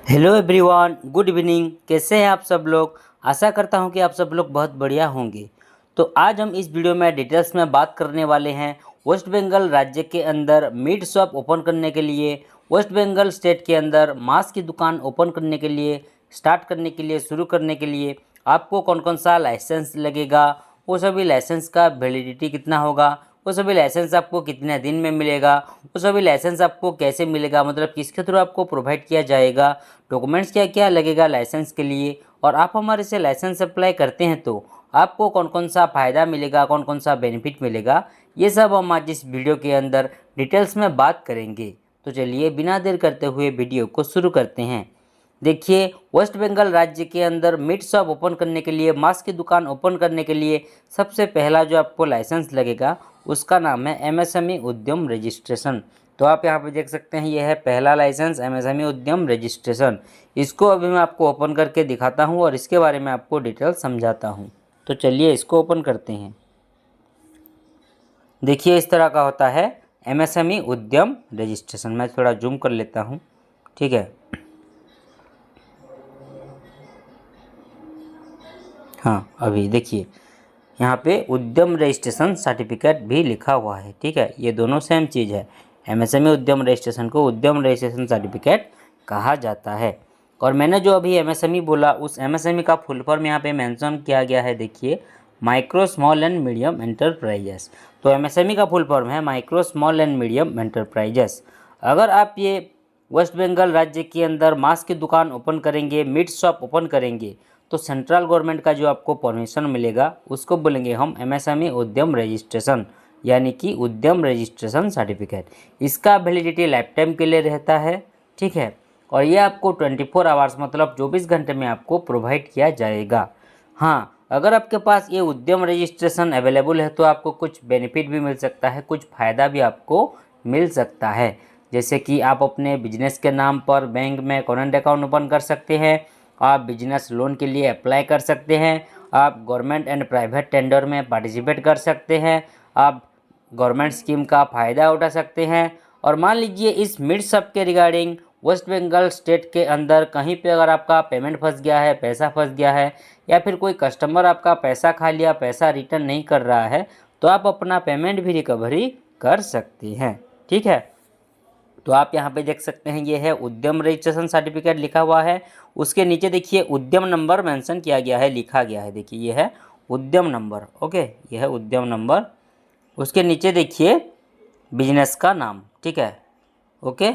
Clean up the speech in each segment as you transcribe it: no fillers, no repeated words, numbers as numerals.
Hello everyone, good evening. कैसे हैं आप सब लोग? आशा करता हूं कि आप सब लोग बहुत बढ़िया होंगे। तो आज हम इस वीडियो में डिटेल्स में बात करने वाले हैं वेस्ट बंगाल राज्य के अंदर मीट शॉप ओपन करने के लिए, वेस्ट बंगाल स्टेट के अंदर मांस की दुकान ओपन करने के लिए, स्टार्ट करने के लिए, शुरू करने के लिए आपको कौन कौन सा लाइसेंस लगेगा, वो सभी लाइसेंस का वैलिडिटी कितना होगा, वो सभी लाइसेंस आपको कितने दिन में मिलेगा, वो सभी लाइसेंस आपको कैसे मिलेगा, मतलब किसके थ्रू आपको प्रोवाइड किया जाएगा, डॉक्यूमेंट्स क्या क्या लगेगा लाइसेंस के लिए, और आप हमारे से लाइसेंस अप्लाई करते हैं तो आपको कौन कौन सा फ़ायदा मिलेगा, कौन कौन सा बेनिफिट मिलेगा, ये सब हम आज इस वीडियो के अंदर डिटेल्स में बात करेंगे। तो चलिए बिना देर करते हुए वीडियो को शुरू करते हैं। देखिए, वेस्ट बंगाल राज्य के अंदर मीट शॉप ओपन करने के लिए, मांस की दुकान ओपन करने के लिए सबसे पहला जो आपको लाइसेंस लगेगा उसका नाम है एमएसएमई उद्यम रजिस्ट्रेशन। तो आप यहाँ पे देख सकते हैं, यह है पहला लाइसेंस एमएसएमई उद्यम रजिस्ट्रेशन। इसको अभी मैं आपको ओपन करके दिखाता हूँ और इसके बारे में आपको डिटेल समझाता हूँ। तो चलिए इसको ओपन करते हैं। देखिए इस तरह का होता है एमएसएमई उद्यम रजिस्ट्रेशन। मैं थोड़ा जूम कर लेता हूँ, ठीक है। हाँ, अभी देखिए यहाँ पे उद्यम रजिस्ट्रेशन सर्टिफिकेट भी लिखा हुआ है, ठीक है। ये दोनों सेम चीज़ है। एमएसएमई उद्यम रजिस्ट्रेशन को उद्यम रजिस्ट्रेशन सर्टिफिकेट कहा जाता है। और मैंने जो अभी एमएसएमई बोला, उस एमएसएमई का फुल फॉर्म यहाँ पे मेंशन किया गया है। देखिए, micro small and medium enterprises. तो एमएसएमई का फुल फॉर्म है micro small and medium enterprises. अगर आप ये वेस्ट बंगाल राज्य के अंदर मांस की दुकान ओपन करेंगे, मीट शॉप ओपन करेंगे, तो सेंट्रल गवर्नमेंट का जो आपको परमिशन मिलेगा उसको बोलेंगे हम एमएसएमई उद्यम रजिस्ट्रेशन, यानी कि उद्यम रजिस्ट्रेशन सर्टिफिकेट। इसका वैलिडिटी लाइफ टाइम के लिए रहता है, ठीक है। और ये आपको 24 आवर्स मतलब 24 घंटे में आपको प्रोवाइड किया जाएगा। हाँ, अगर आपके पास ये उद्यम रजिस्ट्रेशन अवेलेबल है तो आपको कुछ बेनिफिट भी मिल सकता है, कुछ फ़ायदा भी आपको मिल सकता है। जैसे कि आप अपने बिजनेस के नाम पर बैंक में करंट अकाउंट ओपन कर सकते हैं, आप बिजनेस लोन के लिए अप्लाई कर सकते हैं, आप गवर्नमेंट एंड प्राइवेट टेंडर में पार्टिसिपेट कर सकते हैं, आप गवर्नमेंट स्कीम का फ़ायदा उठा सकते हैं। और मान लीजिए इस मिड सब के रिगार्डिंग वेस्ट बंगाल स्टेट के अंदर कहीं पे अगर आपका पेमेंट फंस गया है, पैसा फंस गया है, या फिर कोई कस्टमर आपका पैसा खा लिया, पैसा रिटर्न नहीं कर रहा है, तो आप अपना पेमेंट भी रिकवरी कर सकते हैं, ठीक है। तो आप यहाँ पे देख सकते हैं, ये है उद्यम रजिस्ट्रेशन सर्टिफिकेट लिखा हुआ है। उसके नीचे देखिए उद्यम नंबर मेंशन किया गया है, लिखा गया है। देखिए ये है उद्यम नंबर, ओके, ये है उद्यम नंबर। उसके नीचे देखिए बिजनेस का नाम, ठीक है, ओके।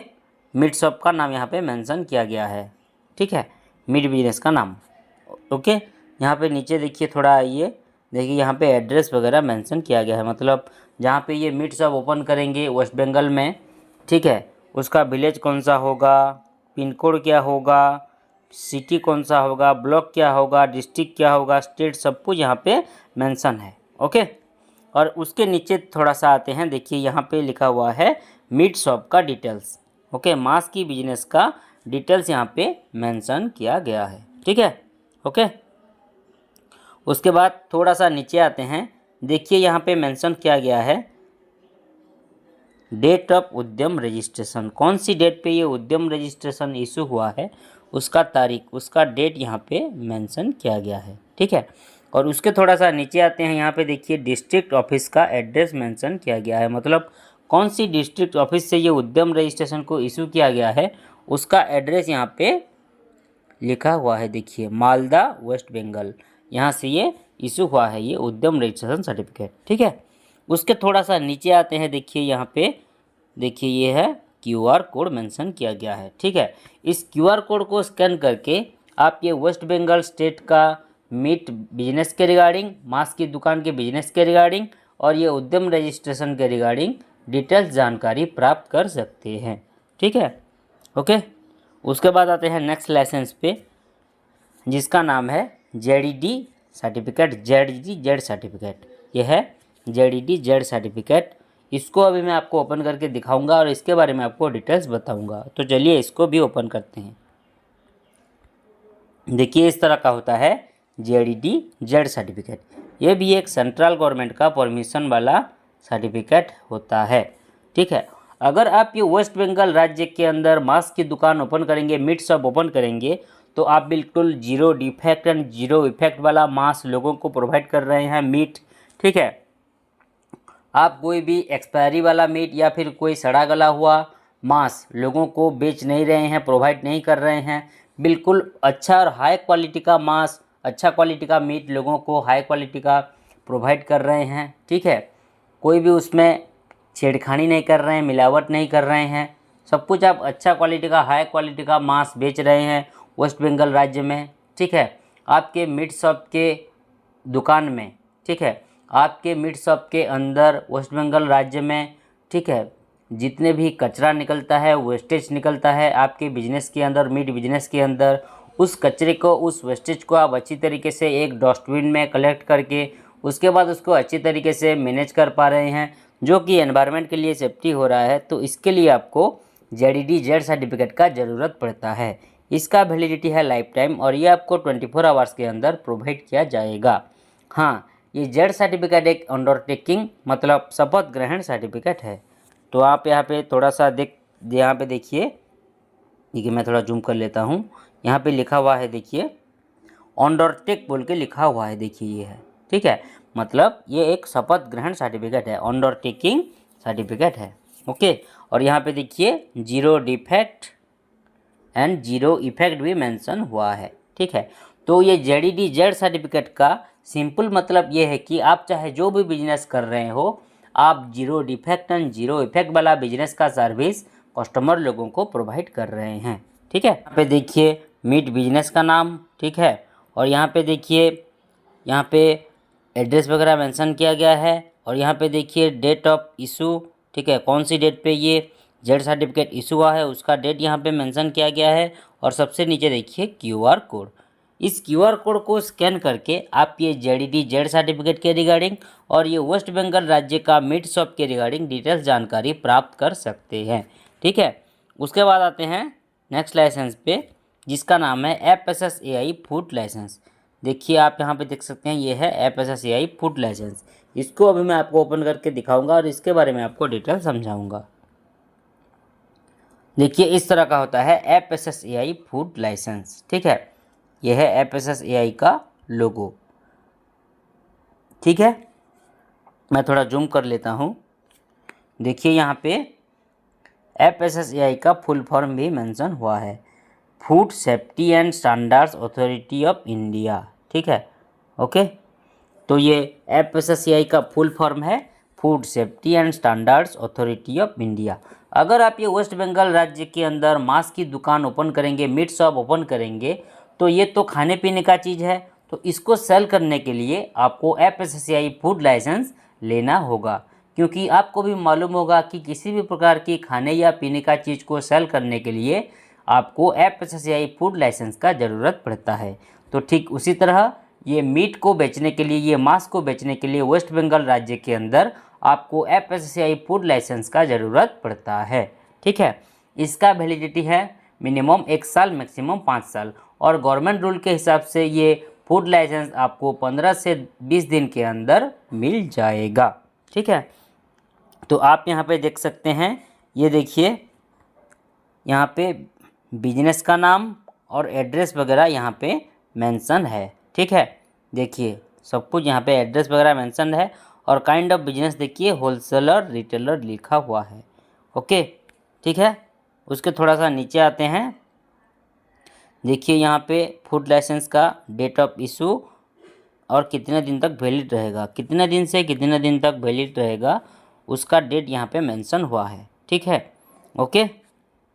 मीट शॉप का नाम यहाँ पे मेंशन किया गया है, ठीक है, मीट बिजनेस का नाम, ओके। यहाँ पे नीचे देखिए थोड़ा ये देखिए, यहाँ पे एड्रेस वगैरह मेंशन किया गया है, मतलब जहाँ पे ये मीट शॉप ओपन करेंगे वेस्ट बंगाल में, ठीक है, उसका विलेज कौन सा होगा, पिन कोड क्या होगा, सिटी कौन सा होगा, ब्लॉक क्या होगा, डिस्ट्रिक्ट क्या होगा, स्टेट, सब कुछ यहाँ पे मेंशन है, ओके। और उसके नीचे थोड़ा सा आते हैं, देखिए यहाँ पे लिखा हुआ है मीट शॉप का डिटेल्स, ओके, मांस की बिजनेस का डिटेल्स यहाँ पे मेंशन किया गया है, ठीक है, ओके। उसके बाद थोड़ा सा नीचे आते हैं, देखिए यहाँ पे मेंशन किया गया है डेट ऑफ उद्यम रजिस्ट्रेशन। कौन सी डेट पे ये उद्यम रजिस्ट्रेशन इशू हुआ है, उसका तारीख, उसका डेट यहाँ पे मेंशन किया गया है, ठीक है। और उसके थोड़ा सा नीचे आते हैं, यहाँ पे देखिए डिस्ट्रिक्ट ऑफिस का एड्रेस मेंशन किया गया है, मतलब कौन सी डिस्ट्रिक्ट ऑफिस से ये उद्यम रजिस्ट्रेशन को इशू किया गया है उसका एड्रेस यहाँ पे लिखा हुआ है। देखिए मालदा वेस्ट बंगाल, यहाँ से ये इशू हुआ है ये उद्यम रजिस्ट्रेशन सर्टिफिकेट, ठीक है। उसके थोड़ा सा नीचे आते हैं, देखिए यहाँ पे देखिए ये है क्यूआर कोड मेंशन किया गया है, ठीक है। इस क्यूआर कोड को स्कैन करके आप ये वेस्ट बंगाल स्टेट का मीट बिजनेस के रिगार्डिंग, मांस की दुकान के बिजनेस के रिगार्डिंग और ये उद्यम रजिस्ट्रेशन के रिगार्डिंग डिटेल्स जानकारी प्राप्त कर सकते हैं, ठीक है, ओके। उसके बाद आते हैं नेक्स्ट लाइसेंस पे, जिसका नाम है जेडीडी सर्टिफिकेट, जेडीडी जेड सर्टिफिकेट। यह है जेडीडी जेड सर्टिफिकेट। इसको अभी मैं आपको ओपन करके दिखाऊंगा और इसके बारे में आपको डिटेल्स बताऊंगा। तो चलिए इसको भी ओपन करते हैं। देखिए इस तरह का होता है जेडीडी जेड सर्टिफिकेट। ये भी एक सेंट्रल गवर्नमेंट का परमिशन वाला सर्टिफिकेट होता है, ठीक है। अगर आप ये वेस्ट बंगाल राज्य के अंदर मांस की दुकान ओपन करेंगे, मीट शॉप ओपन करेंगे, तो आप बिल्कुल zero defect and zero effect वाला मांस लोगों को प्रोवाइड कर रहे हैं, मीट। ठीक है, आप कोई भी एक्सपायरी वाला मीट या फिर कोई सड़ा गला हुआ मांस लोगों को बेच नहीं रहे हैं, प्रोवाइड नहीं कर रहे हैं। बिल्कुल अच्छा और हाई क्वालिटी का मांस, अच्छा क्वालिटी का मीट लोगों को हाई क्वालिटी का प्रोवाइड कर रहे हैं। ठीक है, कोई भी उसमें छेड़खानी नहीं कर रहे हैं, मिलावट नहीं कर रहे हैं, सब कुछ आप अच्छा क्वालिटी का हाई क्वालिटी का मांस बेच रहे हैं वेस्ट बंगाल राज्य में। ठीक है, आपके मीट शॉप के दुकान में, ठीक है, आपके मीट शॉप के अंदर वेस्ट बंगाल राज्य में, ठीक है, जितने भी कचरा निकलता है, वेस्टेज निकलता है आपके बिजनेस के अंदर, मीट बिजनेस के अंदर, उस कचरे को, उस वेस्टेज को आप अच्छी तरीके से एक डस्टबिन में कलेक्ट करके उसके बाद उसको अच्छी तरीके से मैनेज कर पा रहे हैं, जो कि एनवायरनमेंट के लिए सेफ्टी हो रहा है। तो इसके लिए आपको ZED सर्टिफिकेट का ज़रूरत पड़ता है। इसका वैलिडिटी है लाइफ टाइम और ये आपको 24 आवर्स के अंदर प्रोवाइड किया जाएगा। हाँ, ये जेड सर्टिफिकेट एक अंडरटेकिंग मतलब शपथ ग्रहण सर्टिफिकेट है। तो आप यहाँ पे थोड़ा सा यहाँ पे देखिए, देखिए मैं थोड़ा जूम कर लेता हूँ, यहाँ पे लिखा हुआ है, देखिए अंडरटेक बोल के लिखा हुआ है, देखिए ये है। ठीक है, मतलब ये एक शपथ ग्रहण सर्टिफिकेट है, अंडरटेकिंग सर्टिफिकेट है। ओके, और यहाँ पे देखिए zero defect and zero effect भी मेंशन हुआ है। ठीक है, तो ये ZED सर्टिफिकेट का सिंपल मतलब ये है कि आप चाहे जो भी बिजनेस कर रहे हो, आप zero defect and zero effect वाला बिजनेस का सर्विस कस्टमर लोगों को प्रोवाइड कर रहे हैं। ठीक है, यहाँ पे देखिए मीट बिजनेस का नाम, ठीक है, और यहाँ पे देखिए, यहाँ पे एड्रेस वगैरह मेंशन किया गया है, और यहाँ पे देखिए डेट ऑफ इशू, ठीक है, कौन सी डेट पे ये जेड सर्टिफिकेट इशू हुआ है उसका डेट यहाँ पे मेंशन किया गया है, और सबसे नीचे देखिए QR कोड। इस QR कोड को स्कैन करके आप ये ZED सर्टिफिकेट के रिगार्डिंग और ये वेस्ट बंगाल राज्य का मीट शॉप के रिगार्डिंग डिटेल्स जानकारी प्राप्त कर सकते हैं। ठीक है, उसके बाद आते हैं नेक्स्ट लाइसेंस पे, जिसका नाम है FSSAI फूड लाइसेंस। देखिए आप यहाँ पे देख सकते हैं, ये है FSSAI फूड लाइसेंस। इसको अभी मैं आपको ओपन करके दिखाऊंगा और इसके बारे में आपको डिटेल समझाऊंगा। देखिए इस तरह का होता है FSSAI फूड लाइसेंस। ठीक है, यह है FSSAI का लोगो। ठीक है, मैं थोड़ा जूम कर लेता हूँ। देखिए यहाँ पे FSSAI का फुल फॉर्म भी मेंशन हुआ है, food safety and standards authority of India. ठीक है, ओके, तो ये FSSAI का फुल फॉर्म है food safety and standards authority of India. अगर आप ये वेस्ट बंगाल राज्य के अंदर मांस की दुकान ओपन करेंगे, मीट शॉप ओपन करेंगे, तो ये तो खाने पीने का चीज़ है, तो इसको सेल करने के लिए आपको FSSAI फूड लाइसेंस लेना होगा, क्योंकि आपको भी मालूम होगा कि किसी भी प्रकार की खाने या पीने का चीज़ को सेल करने के लिए आपको FSSAI फूड लाइसेंस का ज़रूरत पड़ता है। तो ठीक उसी तरह ये मीट को बेचने के लिए, ये मांस को बेचने के लिए वेस्ट बंगाल राज्य के अंदर आपको FSSAI फूड लाइसेंस का ज़रूरत पड़ता है। ठीक है, इसका वैलिडिटी है मिनिमम 1 साल, मैक्सिमम 5 साल, और गवर्नमेंट रूल के हिसाब से ये फूड लाइसेंस आपको 15 से 20 दिन के अंदर मिल जाएगा। ठीक है, तो आप यहाँ पे देख सकते हैं, ये देखिए यहाँ पे बिजनेस का नाम और एड्रेस वगैरह यहाँ पे मेंशन है। ठीक है, देखिए सब कुछ यहाँ पे एड्रेस वगैरह मेंशन है, और काइंड ऑफ बिजनेस देखिए होलसेलर रिटेलर लिखा हुआ है। ओके, ठीक है, उसके थोड़ा सा नीचे आते हैं। देखिए यहाँ पे फूड लाइसेंस का डेट ऑफ इशू और कितने दिन तक वैलिड रहेगा, कितने दिन से कितने दिन तक वैलिड रहेगा, उसका डेट यहाँ पे मेंशन हुआ है। ठीक है, ओके,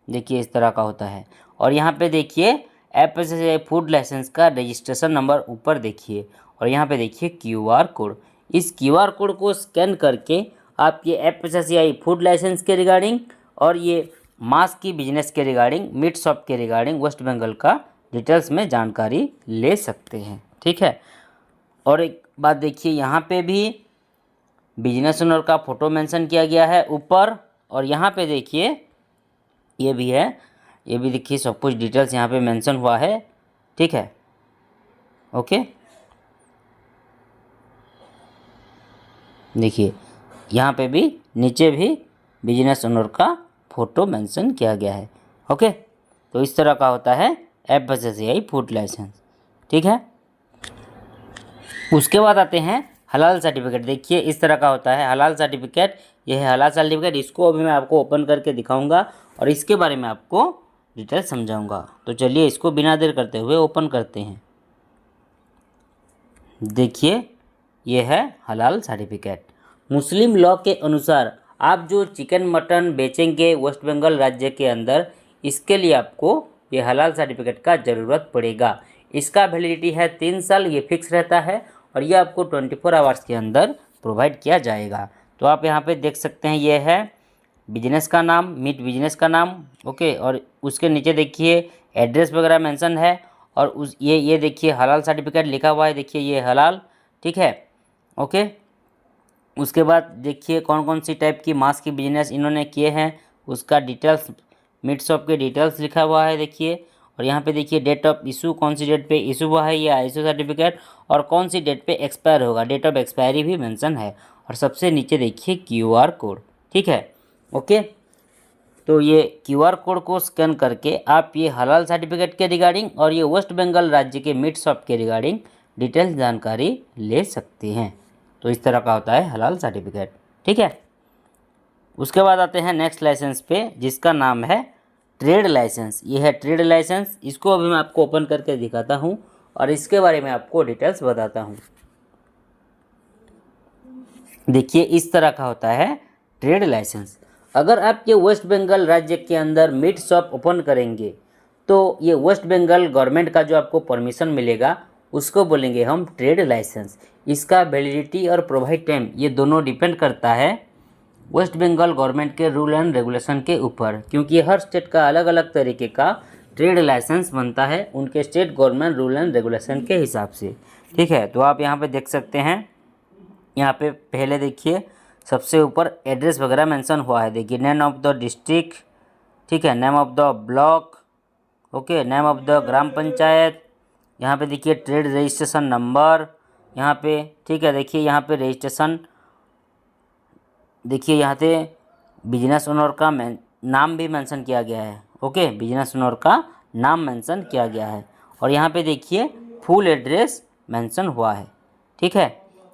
देखिए इस तरह का होता है। और यहाँ पे देखिए FSSAI फूड लाइसेंस का रजिस्ट्रेशन नंबर ऊपर देखिए, और यहाँ पे देखिए QR कोड। इस QR कोड को स्कैन करके आप ये FSSAI फूड लाइसेंस के रिगार्डिंग और ये मांस की बिजनेस के रिगार्डिंग, मीट शॉप के रिगार्डिंग वेस्ट बंगाल का डिटेल्स में जानकारी ले सकते हैं। ठीक है, और एक बात देखिए, यहाँ पे भी बिजनेस ओनर का फ़ोटो मेंशन किया गया है ऊपर, और यहाँ पे देखिए ये भी है, ये भी देखिए सब कुछ डिटेल्स यहाँ पे मेंशन हुआ है। ठीक है, ओके, देखिए यहाँ पे भी नीचे भी बिजनेस ओनर का फ़ोटो मेंशन किया गया है। ओके, तो इस तरह का होता है FSSAI फूड लाइसेंस। ठीक है, उसके बाद आते हैं हलाल सर्टिफिकेट। देखिए इस तरह का होता है हलाल सर्टिफिकेट। यह है हलाल सर्टिफिकेट, इसको अभी मैं आपको ओपन करके दिखाऊंगा और इसके बारे में आपको डिटेल समझाऊंगा। तो चलिए इसको बिना देर करते हुए ओपन करते हैं। देखिए यह है हलाल सर्टिफिकेट। मुस्लिम लॉ के अनुसार आप जो चिकन मटन बेचेंगे वेस्ट बंगाल राज्य के अंदर, इसके लिए आपको ये हलाल सर्टिफिकेट का ज़रूरत पड़ेगा। इसका वैलिडिटी है 3 साल, ये फिक्स रहता है और ये आपको 24 आवर्स के अंदर प्रोवाइड किया जाएगा। तो आप यहाँ पे देख सकते हैं, ये है बिजनेस का नाम, मीट बिजनेस का नाम। ओके, और उसके नीचे देखिए एड्रेस वगैरह मेंशन है और उस ये देखिए हलाल सर्टिफिकेट लिखा हुआ है। देखिए ये हलाल, ठीक है। ओके, उसके बाद देखिए कौन कौन सी टाइप की मांस की बिजनेस इन्होंने किए हैं, उसका डिटेल्स, मीट शॉप के डिटेल्स लिखा हुआ है। देखिए, और यहाँ पे देखिए डेट ऑफ इशू, कौन सी डेट पे इशू हुआ है ये ISO सर्टिफिकेट और कौन सी डेट पे एक्सपायर होगा, डेट ऑफ एक्सपायरी भी मेंशन है। और सबसे नीचे देखिए QR कोड। ठीक है, ओके, तो ये QR कोड को स्कैन करके आप ये हलाल सर्टिफिकेट के रिगार्डिंग और ये वेस्ट बंगाल राज्य के मीट शॉप के रिगार्डिंग डिटेल्स जानकारी ले सकते हैं। तो इस तरह का होता है हलाल सर्टिफिकेट। ठीक है, उसके बाद आते हैं नेक्स्ट लाइसेंस पे, जिसका नाम है ट्रेड लाइसेंस। ये है ट्रेड लाइसेंस, इसको अभी मैं आपको ओपन करके दिखाता हूँ और इसके बारे में आपको डिटेल्स बताता हूँ। देखिए इस तरह का होता है ट्रेड लाइसेंस। अगर आप ये वेस्ट बंगाल राज्य के अंदर मीट शॉप ओपन करेंगे तो ये वेस्ट बंगाल गवर्नमेंट का जो आपको परमिशन मिलेगा उसको बोलेंगे हम ट्रेड लाइसेंस। इसका वैलिडिटी और प्रोवाइड टाइम ये दोनों डिपेंड करता है वेस्ट बंगाल गवर्नमेंट के रूल एंड रेगुलेशन के ऊपर, क्योंकि हर स्टेट का अलग अलग तरीके का ट्रेड लाइसेंस बनता है उनके state government rule and regulation के हिसाब से। ठीक है, तो आप यहाँ पे देख सकते हैं, यहाँ पे पहले देखिए सबसे ऊपर एड्रेस वगैरह मेंशन हुआ है। देखिए नेम ऑफ द डिस्ट्रिक्ट, ठीक है, name of the block, okay, name of the gram panchayat, यहाँ पे देखिए ट्रेड रजिस्ट्रेशन नंबर यहाँ पे, ठीक है। देखिए यहाँ पे रजिस्ट्रेशन, देखिए यहाँ पे बिजनेस ओनर का नाम भी मेंशन किया गया है। ओके, बिजनेस ओनर का नाम मेंशन किया गया है और यहाँ पे देखिए फुल एड्रेस मेंशन हुआ है। ठीक है,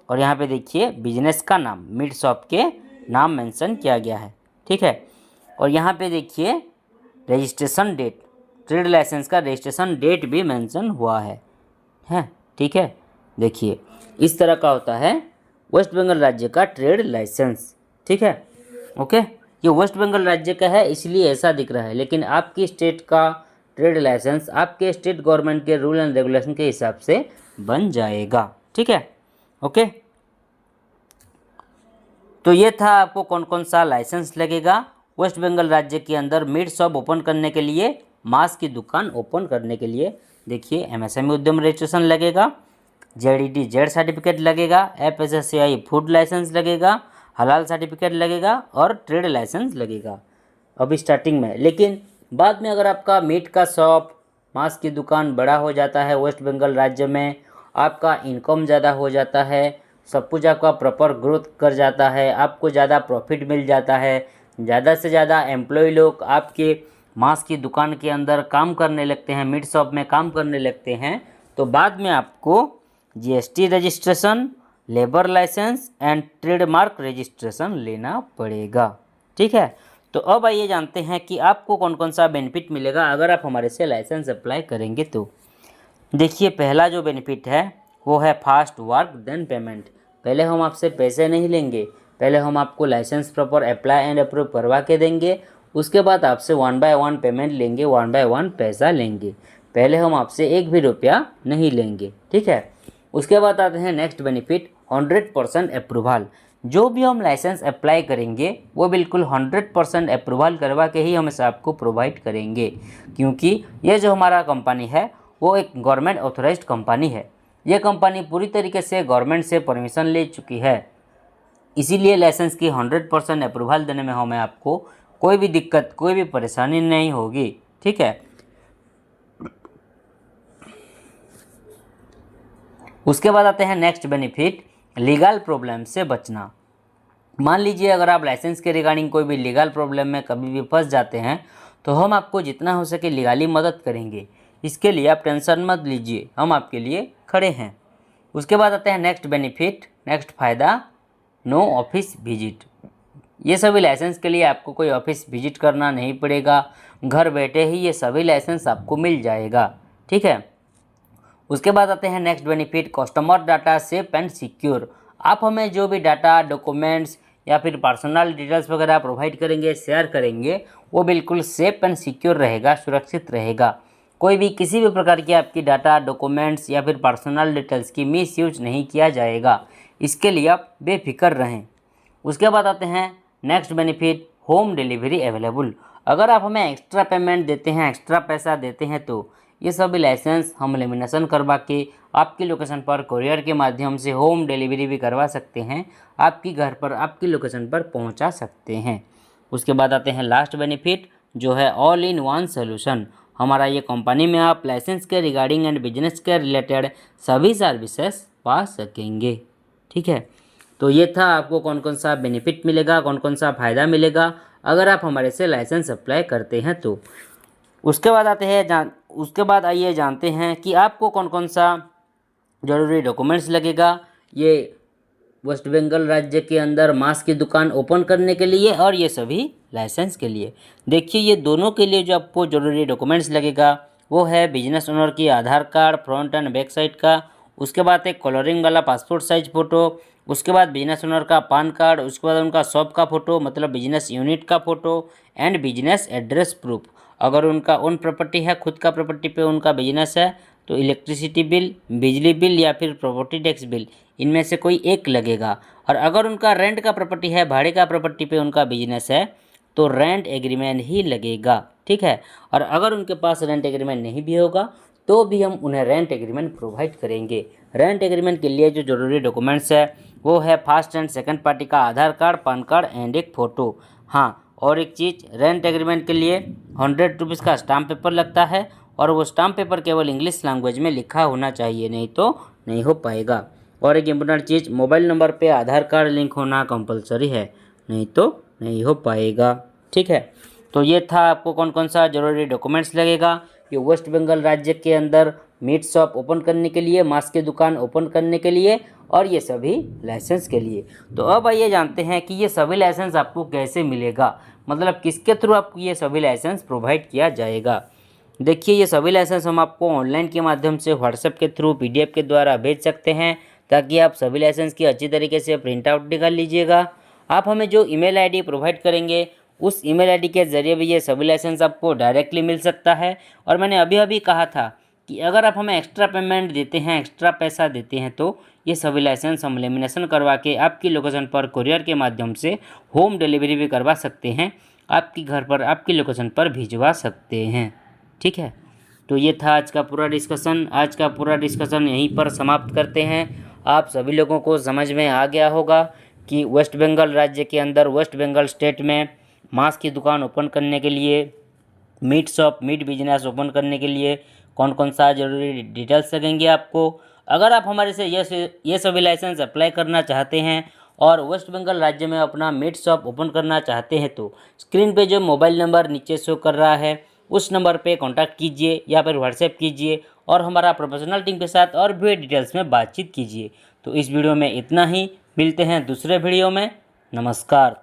और यहाँ पे देखिए बिजनेस का नाम, मीट शॉप के नाम मेंशन किया गया है। ठीक है, और यहाँ पे देखिए रजिस्ट्रेशन डेट, ट्रेड लाइसेंस का रजिस्ट्रेशन डेट भी मेंशन हुआ है। ठीक है, देखिए इस तरह का होता है वेस्ट बंगाल राज्य का ट्रेड लाइसेंस। ठीक है, ओके, ये वेस्ट बंगाल राज्य का है इसलिए ऐसा दिख रहा है, लेकिन आपकी स्टेट का ट्रेड लाइसेंस आपके स्टेट गवर्नमेंट के रूल एंड रेगुलेशन के हिसाब से बन जाएगा। ठीक है, ओके, तो ये था आपको कौन कौन सा लाइसेंस लगेगा वेस्ट बंगाल राज्य के अंदर मीट शॉप ओपन करने के लिए, मांस की दुकान ओपन करने के लिए। देखिए MSME उद्यम रजिस्ट्रेशन लगेगा, ZED सर्टिफिकेट लगेगा, FSSAI फूड लाइसेंस लगेगा, हलाल सर्टिफिकेट लगेगा और ट्रेड लाइसेंस लगेगा अभी स्टार्टिंग में। लेकिन बाद में अगर आपका मीट का शॉप, मांस की दुकान बड़ा हो जाता है वेस्ट बंगाल राज्य में, आपका इनकम ज़्यादा हो जाता है, सब कुछ आपका प्रॉपर ग्रोथ कर जाता है, आपको ज़्यादा प्रॉफिट मिल जाता है, ज़्यादा से ज़्यादा एम्प्लॉय लोग आपके मांस की दुकान के अंदर काम करने लगते हैं, मीट शॉप में काम करने लगते हैं, तो बाद में आपको GST registration, labour licence and trademark registration लेना पड़ेगा। ठीक है, तो अब आइए जानते हैं कि आपको कौन कौन सा बेनिफिट मिलेगा अगर आप हमारे से लाइसेंस अप्लाई करेंगे तो। देखिए पहला जो बेनिफिट है वो है फास्ट वर्क देन पेमेंट। पहले हम आपसे पैसे नहीं लेंगे, पहले हम आपको licence proper apply and approve करवा के देंगे, उसके बाद आपसे 1 बाय 1 पेमेंट लेंगे, 1 बाय 1 पैसा लेंगे, पहले हम आपसे 1 भी रुपया नहीं लेंगे। ठीक है, उसके बाद आते हैं नेक्स्ट बेनिफिट 100% अप्रूवल। जो भी हम लाइसेंस अप्लाई करेंगे वो बिल्कुल 100% अप्रूवल करवा के ही हम इसे आपको प्रोवाइड करेंगे, क्योंकि ये जो हमारा कंपनी है वो एक गवर्नमेंट ऑथोराइज्ड कंपनी है। ये कंपनी पूरी तरीके से गवर्नमेंट से परमिशन ले चुकी है, इसीलिए लाइसेंस की 100% अप्रूवल देने में हमें आपको कोई भी दिक्कत, कोई भी परेशानी नहीं होगी। ठीक है, उसके बाद आते हैं नेक्स्ट बेनिफिट लीगल प्रॉब्लम से बचना। मान लीजिए अगर आप लाइसेंस के रिगार्डिंग कोई भी लीगल प्रॉब्लम में कभी भी फंस जाते हैं तो हम आपको जितना हो सके लीगली मदद करेंगे। इसके लिए आप टेंशन मत लीजिए, हम आपके लिए खड़े हैं। उसके बाद आते हैं नेक्स्ट बेनिफिट, नेक्स्ट फ़ायदा, नो ऑफिस विजिट। ये सभी लाइसेंस के लिए आपको कोई ऑफिस विजिट करना नहीं पड़ेगा, घर बैठे ही ये सभी लाइसेंस आपको मिल जाएगा। ठीक है। उसके बाद आते हैं next benefit, customer data safe and secure. आप हमें जो भी डाटा, डॉक्यूमेंट्स या फिर पर्सनल डिटेल्स वगैरह प्रोवाइड करेंगे, शेयर करेंगे, वो बिल्कुल सेफ एंड सिक्योर रहेगा, सुरक्षित रहेगा। कोई भी किसी भी प्रकार की आपकी डाटा, डॉक्यूमेंट्स या फिर पर्सनल डिटेल्स की मिसयूज नहीं किया जाएगा। इसके लिए आप बेफिक्र रहें। उसके बाद आते हैं next benefit, home delivery available. अगर आप हमें एक्स्ट्रा पेमेंट देते हैं, एक्स्ट्रा पैसा देते हैं तो ये सभी लाइसेंस हम लेमिनेशन करवा के आपकी लोकेशन पर कोरियर के माध्यम से होम डिलीवरी भी करवा सकते हैं, आपकी घर पर, आपकी लोकेशन पर पहुंचा सकते हैं। उसके बाद आते हैं लास्ट बेनिफिट, जो है ऑल इन वन सोल्यूशन। हमारा ये कंपनी में आप लाइसेंस के रिगार्डिंग एंड बिजनेस के रिलेटेड सभी सर्विसेज पा सकेंगे। ठीक है। तो ये था आपको कौन कौन सा बेनिफिट मिलेगा, कौन कौन सा फ़ायदा मिलेगा अगर आप हमारे से लाइसेंस अप्लाई करते हैं तो। उसके बाद आइए जानते हैं कि आपको कौन कौन सा ज़रूरी डॉक्यूमेंट्स लगेगा ये वेस्ट बंगाल राज्य के अंदर मांस की दुकान ओपन करने के लिए और ये सभी लाइसेंस के लिए। देखिए ये दोनों के लिए जो आपको ज़रूरी डॉक्यूमेंट्स लगेगा वो है बिजनेस ओनर की Aadhaar card front and back side का, उसके बाद एक कलरिंग वाला पासपोर्ट साइज फ़ोटो, उसके बाद बिजनेस ओनर का पान कार्ड, उसके बाद उनका शॉप का फ़ोटो मतलब बिजनेस यूनिट का photo and business address proof. अगर उनका ओन प्रॉपर्टी है, खुद का प्रॉपर्टी पे उनका बिजनेस है तो इलेक्ट्रिसिटी बिल, बिजली बिल या फिर प्रॉपर्टी टैक्स बिल, इनमें से कोई एक लगेगा। और अगर उनका रेंट का प्रॉपर्टी है, भाड़े का प्रॉपर्टी पे उनका बिजनेस है तो रेंट एग्रीमेंट ही लगेगा। ठीक है। और अगर उनके पास रेंट एग्रीमेंट नहीं भी होगा तो भी हम उन्हें रेंट एग्रीमेंट प्रोवाइड करेंगे। रेंट एग्रीमेंट के लिए जो ज़रूरी डॉक्यूमेंट्स है वो है फर्स्ट एंड सेकंड पार्टी का आधार कार्ड, पान कार्ड एंड एक फ़ोटो। हाँ, और एक चीज़, रेंट एग्रीमेंट के लिए 100 रुपीज़ का स्टाम्प पेपर लगता है और वो स्टाम्प पेपर केवल इंग्लिश लैंग्वेज में लिखा होना चाहिए, नहीं तो नहीं हो पाएगा। और एक इम्पोर्टेंट चीज़, मोबाइल नंबर पे आधार कार्ड लिंक होना कंपलसरी है, नहीं तो नहीं हो पाएगा। ठीक है। तो ये था आपको कौन कौन सा ज़रूरी डॉक्यूमेंट्स लगेगा कि वेस्ट बंगाल राज्य के अंदर मीट शॉप ओपन करने के लिए, मांस की दुकान ओपन करने के लिए और ये सभी लाइसेंस के लिए। तो अब आइए जानते हैं कि ये सभी लाइसेंस आपको कैसे मिलेगा, मतलब किसके थ्रू आपको ये सभी लाइसेंस प्रोवाइड किया जाएगा। देखिए ये सभी लाइसेंस हम आपको ऑनलाइन के माध्यम से व्हाट्सएप के थ्रू PDF के द्वारा भेज सकते हैं ताकि आप सभी लाइसेंस की अच्छी तरीके से प्रिंट आउट निकाल लीजिएगा। आप हमें जो ईमेल आईडी प्रोवाइड करेंगे उस ईमेल आईडी के ज़रिए भी ये सभी लाइसेंस आपको डायरेक्टली मिल सकता है। और मैंने अभी कहा था कि अगर आप हमें एक्स्ट्रा पेमेंट देते हैं, एक्स्ट्रा पैसा देते हैं तो ये सभी लाइसेंस हम लेमिनेशन करवा के आपकी लोकेशन पर कोरियर के माध्यम से होम डिलीवरी भी करवा सकते हैं, आपकी घर पर, आपकी लोकेशन पर भिजवा सकते हैं। ठीक है। तो ये था आज का पूरा डिस्कशन यहीं पर समाप्त करते हैं। आप सभी लोगों को समझ में आ गया होगा कि वेस्ट बंगाल राज्य के अंदर, वेस्ट बंगाल स्टेट में मांस की दुकान ओपन करने के लिए, meat shop, meat business open करने के लिए कौन कौन सा जरूरी डिटेल्स लगेंगे आपको। अगर आप हमारे से ये सभी लाइसेंस अप्लाई करना चाहते हैं और वेस्ट बंगाल राज्य में अपना मीट शॉप ओपन करना चाहते हैं तो स्क्रीन पे जो मोबाइल नंबर नीचे शो कर रहा है उस नंबर पे कांटेक्ट कीजिए या फिर व्हाट्सएप कीजिए और हमारा प्रोफेशनल टीम के साथ और भी डिटेल्स में बातचीत कीजिए। तो इस वीडियो में इतना ही, मिलते हैं दूसरे वीडियो में। नमस्कार।